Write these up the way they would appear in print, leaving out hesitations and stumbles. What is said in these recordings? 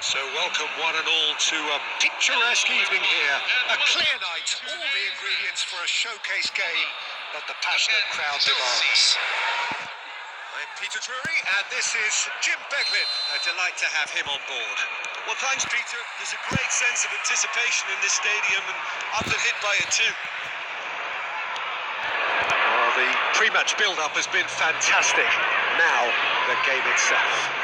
So welcome one and all to a picturesque evening here. A clear night, all the ingredients for a showcase game, but the passionate crowd demands. I'm Peter Drury and this is Jim Becklin. A delight to have him on board. Well, thanks Peter. There's a great sense of anticipation in this stadium and I've been hit by it too. Well, the pre-match build-up has been fantastic. Now, the game itself.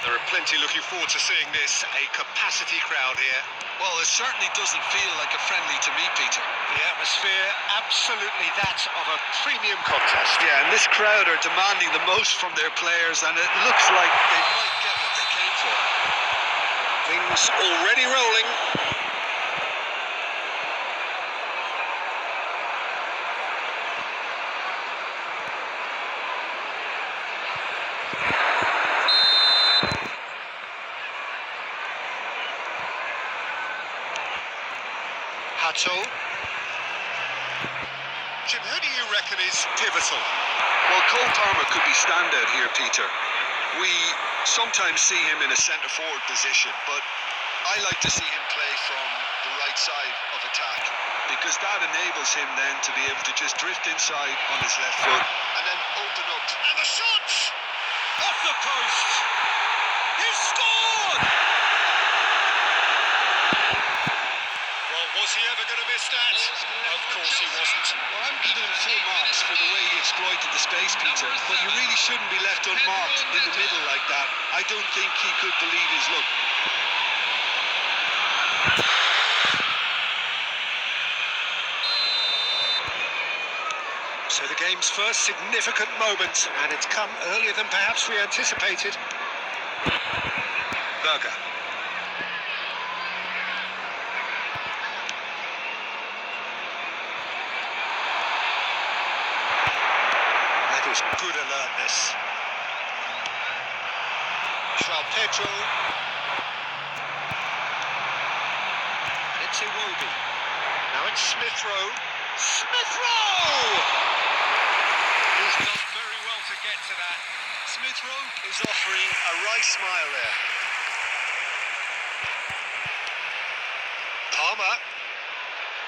There are plenty looking forward to seeing this. A capacity crowd here. Well, it certainly doesn't feel like a friendly to me, Peter. The atmosphere, absolutely that of a premium contest. Yeah, and this crowd are demanding the most from their players, and it looks like they might get what they came for. Things already rolling. Jim, who do you reckon is pivotal? Well, Cole Palmer could be standout here, Peter. We sometimes see him in a centre-forward position, but I like to see him play from the right side of attack, because that enables him then to be able to just drift inside on his left foot and then open up. And the shot! Off the post! He scored! Was he ever going to miss that? Of course he wasn't. Well, I'm giving him full marks for the way he exploited the space, Peter, but you really shouldn't be left unmarked in the middle like that. I don't think he could believe his luck. So the game's first significant moment, and it's come earlier than perhaps we anticipated. Berger. Good alertness. Pedro. It's Iwobi. Now it's Smith Rowe. Smith Rowe! He's done very well to get to that. Smith Rowe is offering a wry smile there.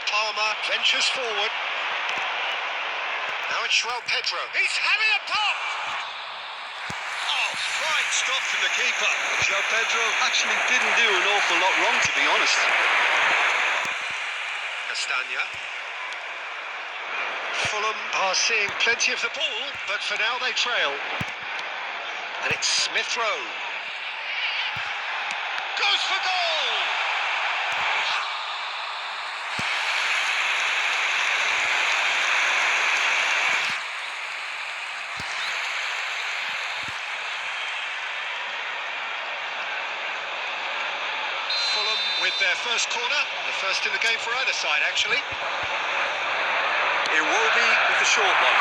Palmer ventures forward. Now it's Pedro. He's having a pop! Oh, fine stop from the keeper. Pedro actually didn't do an awful lot wrong, to be honest. Castagna. Fulham are seeing plenty of the ball, but for now they trail. And it's Smith Rowe. Goes for goal! With their first corner, the first in the game for either side, actually. Iwobi with the short one.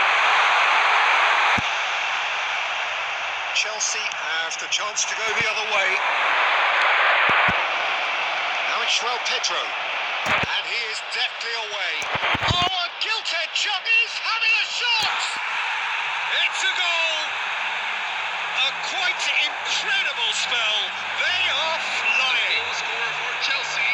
Chelsea have the chance to go the other way. Now it's Pedro. And he is deftly away. Oh, a gilt-edged shot! He's having a shot! It's a goal! A quite incredible spell. They are flying. Score for Chelsea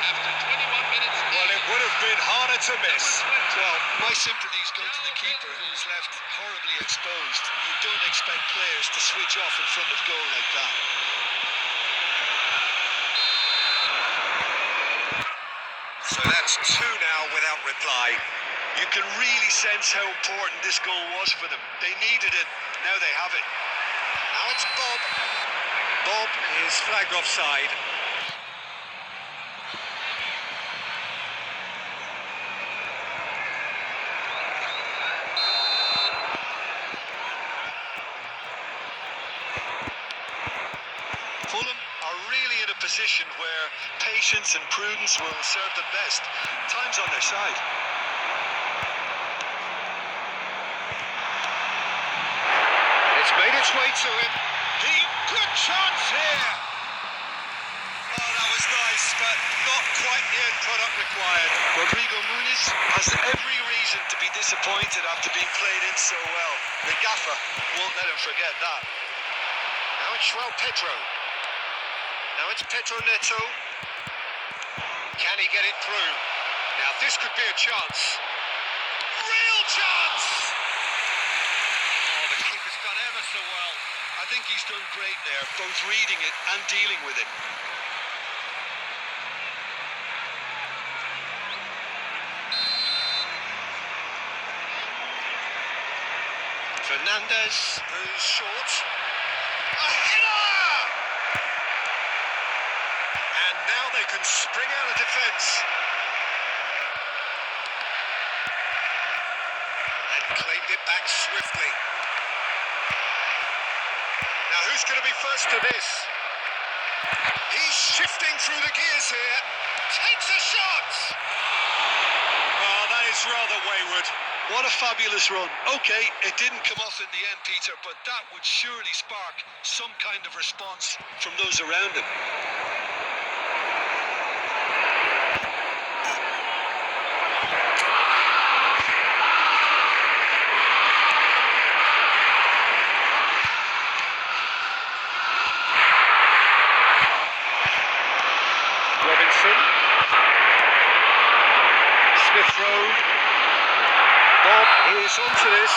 after 21 minutes. Well, it would have been harder to miss. Well, my sympathies go to the keeper, who's left horribly exposed. You don't expect players to switch off in front of goal like that. So that's two now without reply. You can really sense how important this goal was for them. They needed it. Now they have it. Now it's Bob. Bob is flagged offside. Fulham are really in a position where patience and prudence will serve them best. Time's on their side. It's made its way to him. Good chance here. Oh, that was nice, but not quite the end product required. Rodrigo Muniz Has every reason to be disappointed after being played in so well. The gaffer won't let him forget that. Now it's Pedro. Now it's Pedro Neto. Can he get it through? Now this could be a chance. Real chance! Oh, the keeper's done ever so well. I think he's done great there, both reading it and dealing with it. Fernandez, who's short. A header! And now they can spring out of defence. And claimed it back swiftly. Now who's going to be first to this? He's shifting through the gears here. Takes a shot! Oh, that is rather wayward. What a fabulous run. Okay, it didn't come off in the end, Peter, but that would surely spark some kind of response from those around him. Robinson. Smith Rowe. Bob is onto this.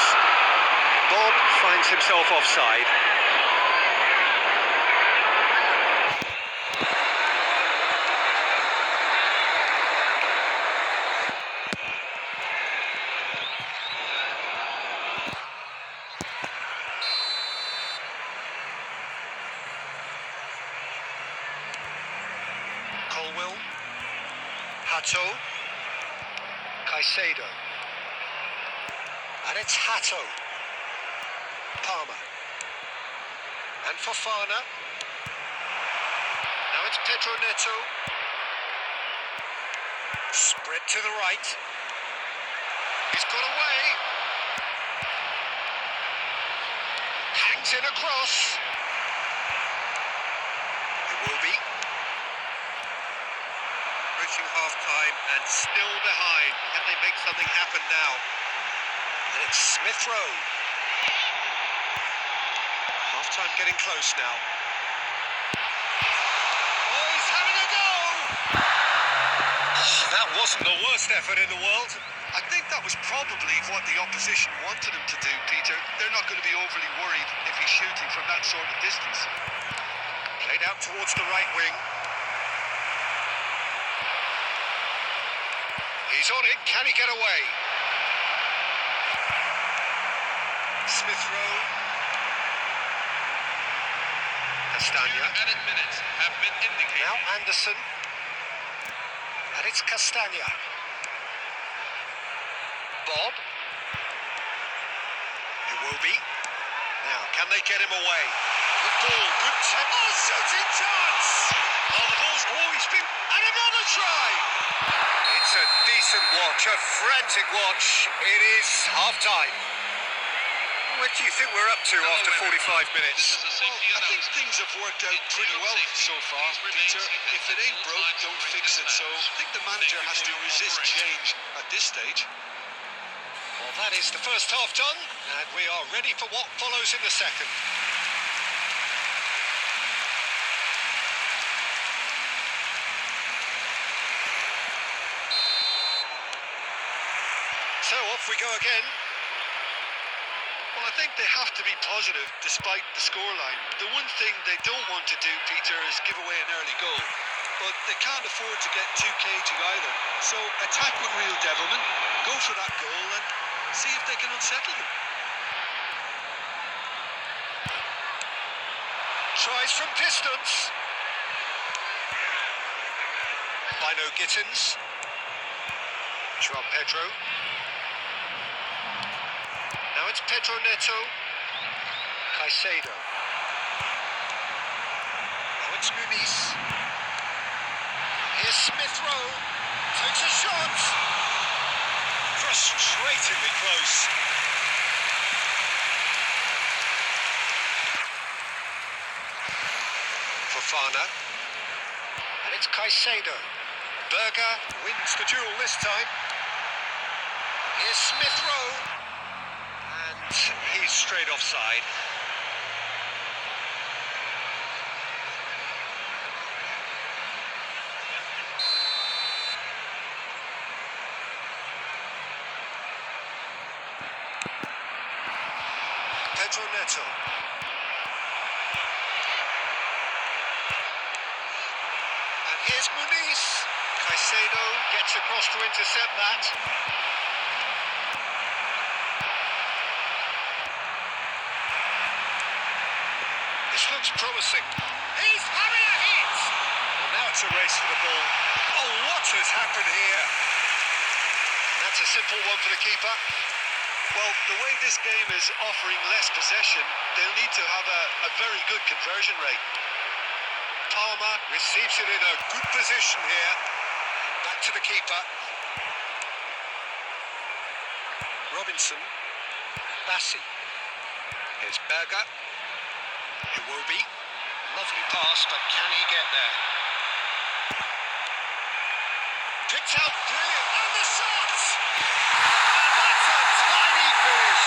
Bob finds himself offside. Colwell. Hato. Caicedo. And it's Hato. Palmer. And Fofana. Now it's Pedro Neto. Spread to the right. He's got away. Hangs in across. It will be. Reaching half-time and still behind. Can they make something happen now? And it's Smith Rowe. Half-time getting close now. Oh, he's having a go! Oh, that wasn't the worst effort in the world. I think that was probably what the opposition wanted him to do, Peter. They're not going to be overly worried if he's shooting from that sort of distance. Played out towards the right wing. He's on it. Can he get away? Smith Rowe. Castagna. Added minutes have been indicated. Now Anderson. And it's Castagna. Bob. It will be. Now, can they get him away? Good ball. Good tap. Oh, shooting chance! Oh, the ball's always been. And another try! It's a decent watch, a frantic watch. It is half-time. What do you think we're up to after 45 minutes? This is a safety I think announcement. things have worked out pretty well so far, Peter. If it ain't broke, don't fix it. So I think the manager has to resist change at this stage. Well, that is the first half done, and we are ready for what follows in the second. So off we go again. Well, I think they have to be positive despite the scoreline. The one thing they don't want to do, Peter, is give away an early goal. But they can't afford to get too cagey either. So attack with real devilment, go for that goal and see if they can unsettle them. Tries from distance. Bino Gittins. Joao Pedro. Now it's Pedro Neto. Caicedo. Now it's Muniz. Here's Smith Rowe. Takes a shot. Frustratingly close. Fofana. And it's Caicedo. Berger wins the duel this time. Here's Smith Rowe. And he's straight offside. Pedro Neto. And here's Muniz. Caicedo gets across to intercept that. This looks promising. He's having a hit! Well, now it's a race for the ball. Oh, what has happened here? And that's a simple one for the keeper. Well, the way this game is offering less possession, they'll need to have a very good conversion rate. Palmer receives it in a good position here. Back to the keeper. Robinson. Bassi. Here's Berger. Iwobi. Lovely pass, but can he get there? Picked out, brilliant, and the shot! And that's a tiny finish.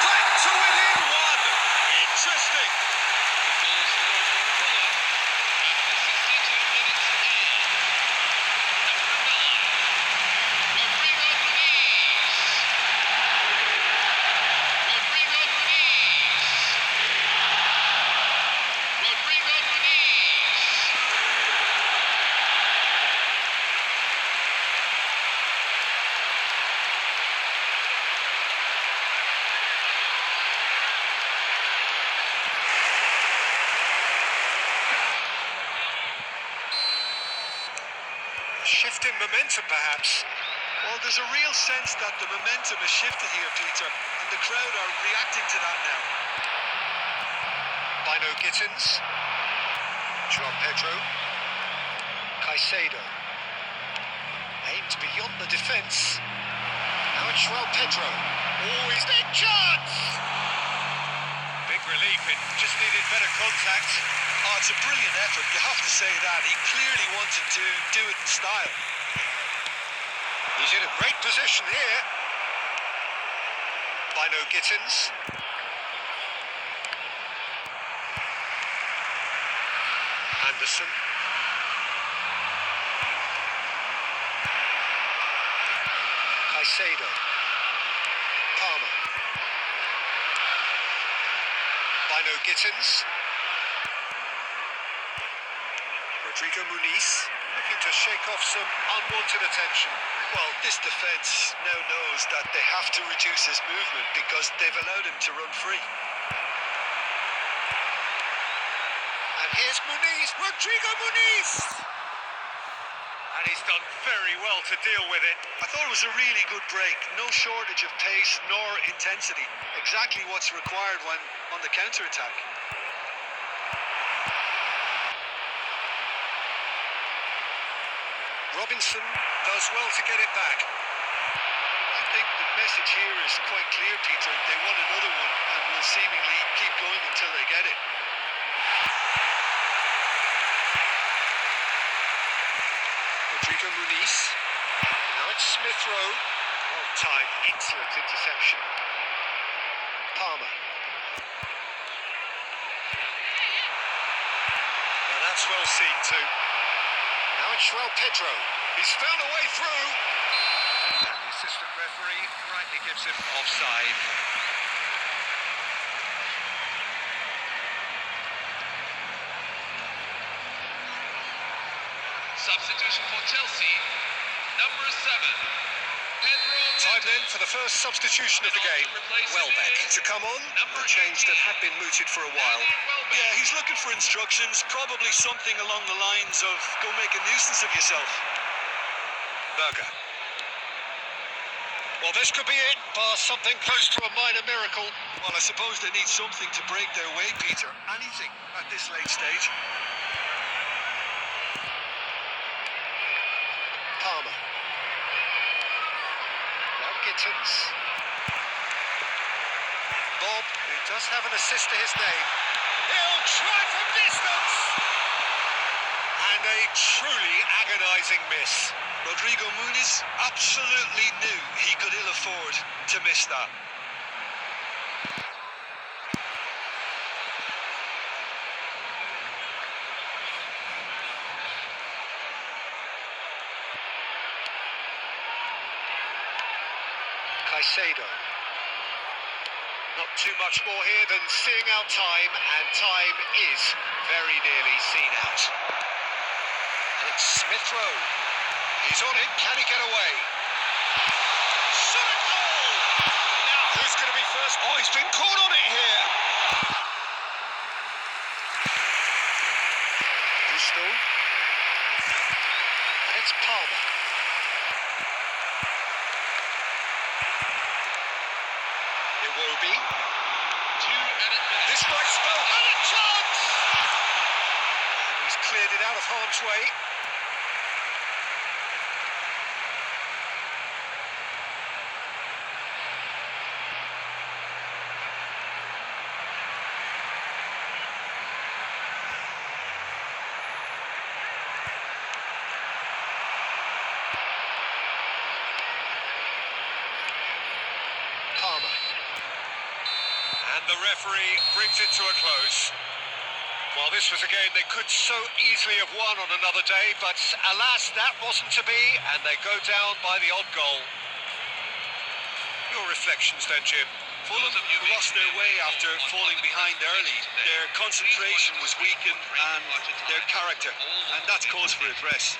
Back to within one. Interesting. The goal scored for Fulham after 62 minutes and number 9, Rodrigo Muniz. Rodrigo Muniz. Rodrigo Muniz. A shift in momentum, perhaps. Well, there's a real sense that the momentum has shifted here, Peter, and the crowd are reacting to that now. Bino Gittins. João Pedro. Caicedo. Aimed beyond the defence. Now it's João Pedro. Oh, he's big chance! Big relief, it just needed better contact. Oh, it's a brilliant effort, you have to say that. He clearly wanted to do it in style. He's in a great position here. Bino Gittins. Anderson. Caicedo. Palmer. Bino Gittins. Rodrigo Muniz looking to shake off some unwanted attention. Well, this defence now knows that they have to reduce his movement because they've allowed him to run free. And here's Muniz, Rodrigo Muniz! And he's done very well to deal with it. I thought it was a really good break. No shortage of pace nor intensity. Exactly what's required when on the counter-attack. Robinson does well to get it back. I think the message here is quite clear, Peter. They want another one and will seemingly keep going until they get it. Rodrigo Muniz. Now it's Smith Rowe. Well timed, excellent interception. Palmer. Now that's well seen too. Now it's João Pedro. He's found a way through. And the assistant referee rightly gives him offside. Substitution for Chelsea, number 7, Pedro Time Neto. then for the first substitution of the game. Welbeck to come on. A change that had been mooted for a while. Yeah, he's looking for instructions, probably something along the lines of go make a nuisance of yourself. Berger. Well, this could be it, bar something close to a minor miracle. Well, I suppose they need something to break their way, Peter. Anything at this late stage. Palmer. Now Gittins. Bob, who does have an assist to his name. He'll try from distance! And a truly agonising miss. Rodrigo Muniz absolutely knew he could ill afford to miss that. Caicedo. Not too much more here than seeing out time, and time is very nearly seen out. And it's Smith Rowe. He's on it. Can he get away? Shot at goal! Now, who's going to be first? Oh, he's been caught on it here. Gusto. And it's Palmer. Iwobi. 2 added minutes. This might spell and a chance! And he's cleared it out of harm's way. Palmer. And the referee brings it to a close. Well, this was a game they could so easily have won on another day, but alas, that wasn't to be, and they go down by the odd goal. Your reflections then, Jim? Fulham lost their way after falling behind early. Their concentration was weakened and their character, and that's cause for address.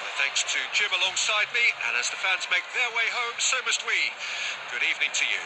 Well, thanks to Jim alongside me, and as the fans make their way home, so must we. Good evening to you.